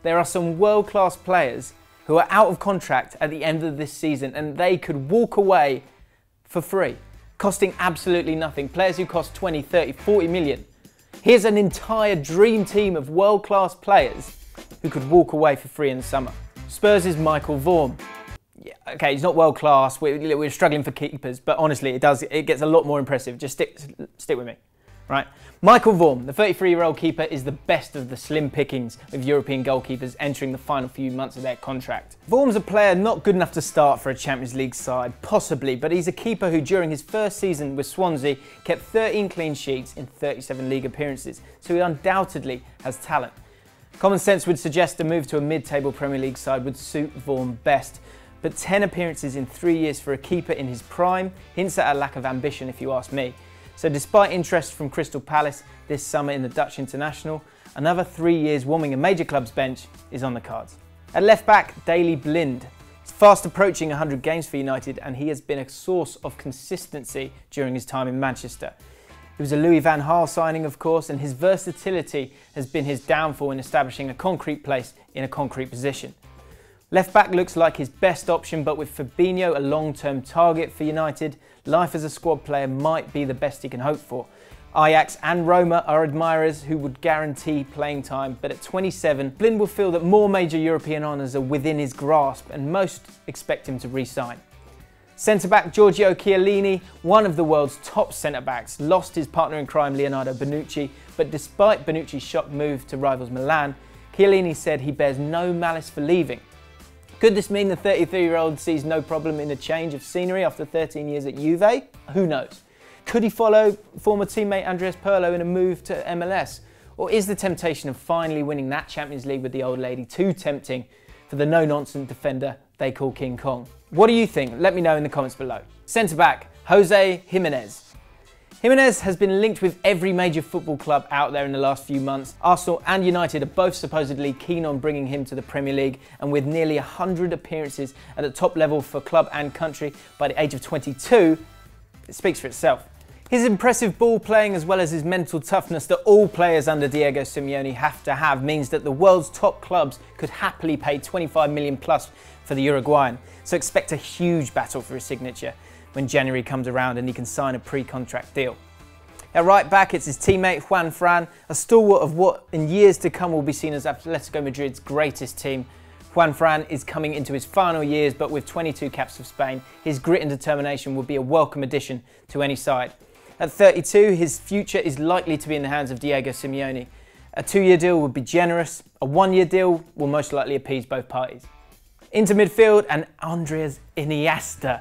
There are some world-class players who are out of contract at the end of this season and they could walk away for free, costing absolutely nothing. Players who cost 20, 30, 40 million. Here's an entire dream team of world-class players who could walk away for free in the summer. Spurs' Michael VORM. Yeah, okay, he's not world-class, we're struggling for keepers, but honestly, it gets a lot more impressive. Just stick with me, right? Michael VORM, the 33-year-old keeper, is the best of the slim pickings of European goalkeepers entering the final few months of their contract. VORM's a player not good enough to start for a Champions League side, possibly, but he's a keeper who during his first season with Swansea kept 13 clean sheets in 37 league appearances, so he undoubtedly has talent. Common sense would suggest a move to a mid-table Premier League side would suit VORM best, but 10 appearances in 3 years for a keeper in his prime hints at a lack of ambition if you ask me. So despite interest from Crystal Palace this summer in the Dutch international, another 3 years warming a major club's bench is on the cards. At left back, Daley Blind. He's fast approaching 100 games for United and he has been a source of consistency during his time in Manchester. He was a Louis van Gaal signing, of course, and his versatility has been his downfall in establishing a concrete place in a concrete position. Left back looks like his best option, but with Fabinho a long-term target for United, life as a squad player might be the best he can hope for. Ajax and Roma are admirers who would guarantee playing time, but at 27, Blind will feel that more major European honours are within his grasp and most expect him to re-sign. Centre-back Giorgio Chiellini, one of the world's top centre-backs, lost his partner in crime Leonardo Bonucci, but despite Bonucci's shock move to rivals Milan, Chiellini said he bears no malice for leaving. Could this mean the 33-year-old sees no problem in a change of scenery after 13 years at Juve? Who knows? Could he follow former teammate Andreas in a move to MLS? Or is the temptation of finally winning that Champions League with the old lady too tempting for the no-nonsense defender they call King Kong? What do you think? Let me know in the comments below. Centre-back, Jose Gimenez. Gimenez has been linked with every major football club out there in the last few months. Arsenal and United are both supposedly keen on bringing him to the Premier League, and with nearly 100 appearances at the top level for club and country by the age of 22, it speaks for itself. His impressive ball playing as well as his mental toughness that all players under Diego Simeone have to have means that the world's top clubs could happily pay 25 million plus for the Uruguayan, so expect a huge battle for his signature when January comes around and he can sign a pre-contract deal. At right back, it's his teammate JUANFRAN, a stalwart of what in years to come will be seen as Atletico Madrid's greatest team. JUANFRAN is coming into his final years, but with 22 caps for Spain, his grit and determination will be a welcome addition to any side. At 32, his future is likely to be in the hands of Diego Simeone. A 2-year deal would be generous, a 1-year deal will most likely appease both parties. Into midfield, and Andreas Iniesta.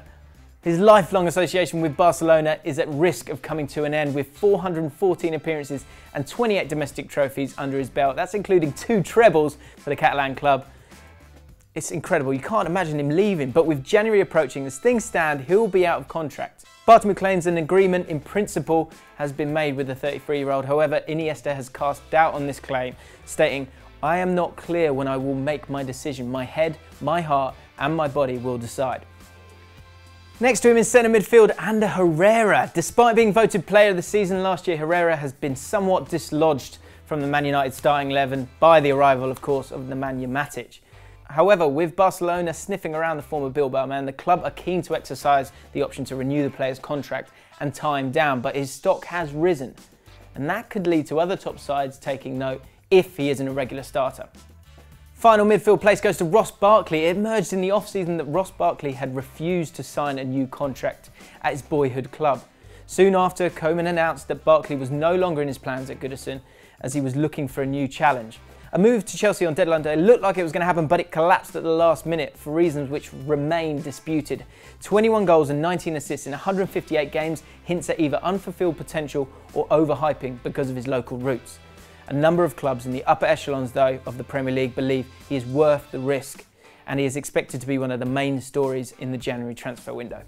His lifelong association with Barcelona is at risk of coming to an end with 414 appearances and 28 domestic trophies under his belt. That's including 2 trebles for the Catalan club. It's incredible, you can't imagine him leaving, but with January approaching, as things stand, he'll be out of contract. Bartomeu claims an agreement in principle has been made with the 33-year-old. However, Iniesta has cast doubt on this claim, stating, "I am not clear when I will make my decision. My head, my heart and my body will decide." Next to him in centre midfield, Ander Herrera. Despite being voted player of the season last year, Herrera has been somewhat dislodged from the Man United starting 11 by the arrival, of course, of Nemanja Matic. However, with Barcelona sniffing around the former Bilbao man, the club are keen to exercise the option to renew the player's contract and tie him down, but his stock has risen, and that could lead to other top sides taking note if he isn't a regular starter. Final midfield place goes to Ross Barkley. It emerged in the off-season that Ross Barkley had refused to sign a new contract at his boyhood club. Soon after, Koeman announced that Barkley was no longer in his plans at Goodison as he was looking for a new challenge. A move to Chelsea on deadline day looked like it was going to happen, but it collapsed at the last minute for reasons which remain disputed. 21 goals and 19 assists in 158 games hints at either unfulfilled potential or overhyping because of his local roots. A number of clubs in the upper echelons, though, of the Premier League believe he is worth the risk, and he is expected to be one of the main stories in the January transfer window.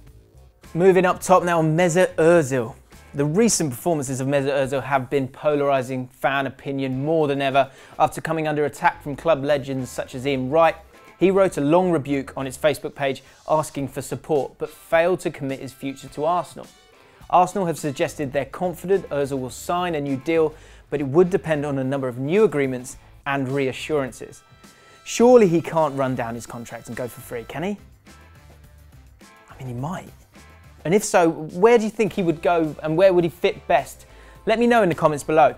Moving up top now, Mesut Ozil. The recent performances of Mesut Ozil have been polarising fan opinion more than ever. After coming under attack from club legends such as Ian Wright, he wrote a long rebuke on his Facebook page asking for support, but failed to commit his future to Arsenal. Arsenal have suggested they're confident Ozil will sign a new deal, but it would depend on a number of new agreements and reassurances. Surely he can't run down his contract and go for free, can he? I mean, he might. And if so, where do you think he would go and where would he fit best? Let me know in the comments below.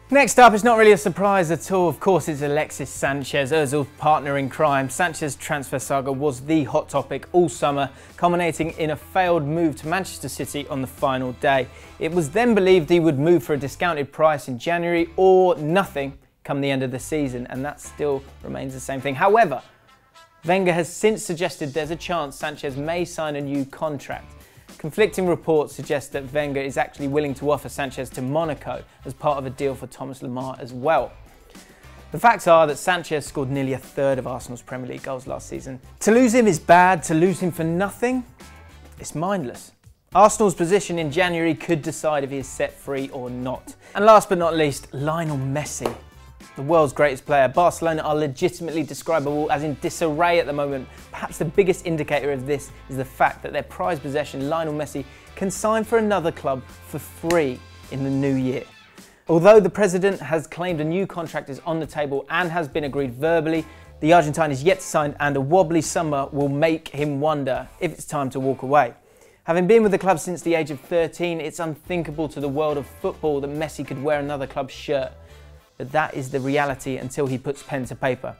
Next up, it's not really a surprise at all. Of course, it's Alexis Sanchez, Ozil's partner in crime. Sanchez's transfer saga was the hot topic all summer, culminating in a failed move to Manchester City on the final day. It was then believed he would move for a discounted price in January or nothing come the end of the season, and that still remains the same thing. However, Wenger has since suggested there's a chance Sanchez may sign a new contract. Conflicting reports suggest that Wenger is actually willing to offer Sanchez to Monaco as part of a deal for Thomas Lemar as well. The facts are that Sanchez scored nearly a third of Arsenal's Premier League goals last season. To lose him is bad, to lose him for nothing, it's mindless. Arsenal's position in January could decide if he is set free or not. And last but not least, Lionel Messi. The world's greatest player, Barcelona are legitimately describable as in disarray at the moment. Perhaps the biggest indicator of this is the fact that their prized possession, Lionel Messi, can sign for another club for free in the new year. Although the president has claimed a new contract is on the table and has been agreed verbally, the Argentine is yet to sign, and a wobbly summer will make him wonder if it's time to walk away. Having been with the club since the age of 13, it's unthinkable to the world of football that Messi could wear another club's shirt. But that is the reality until he puts pen to paper.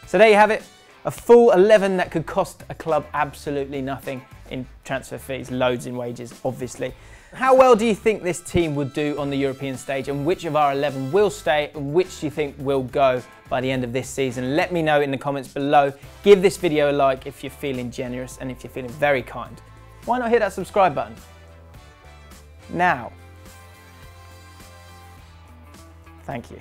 So there you have it, a full 11 that could cost a club absolutely nothing in transfer fees, loads in wages, obviously. How well do you think this team would do on the European stage, and which of our 11 will stay and which do you think will go by the end of this season? Let me know in the comments below. Give this video a like if you're feeling generous, and if you're feeling very kind, why not hit that subscribe button? Now, thank you.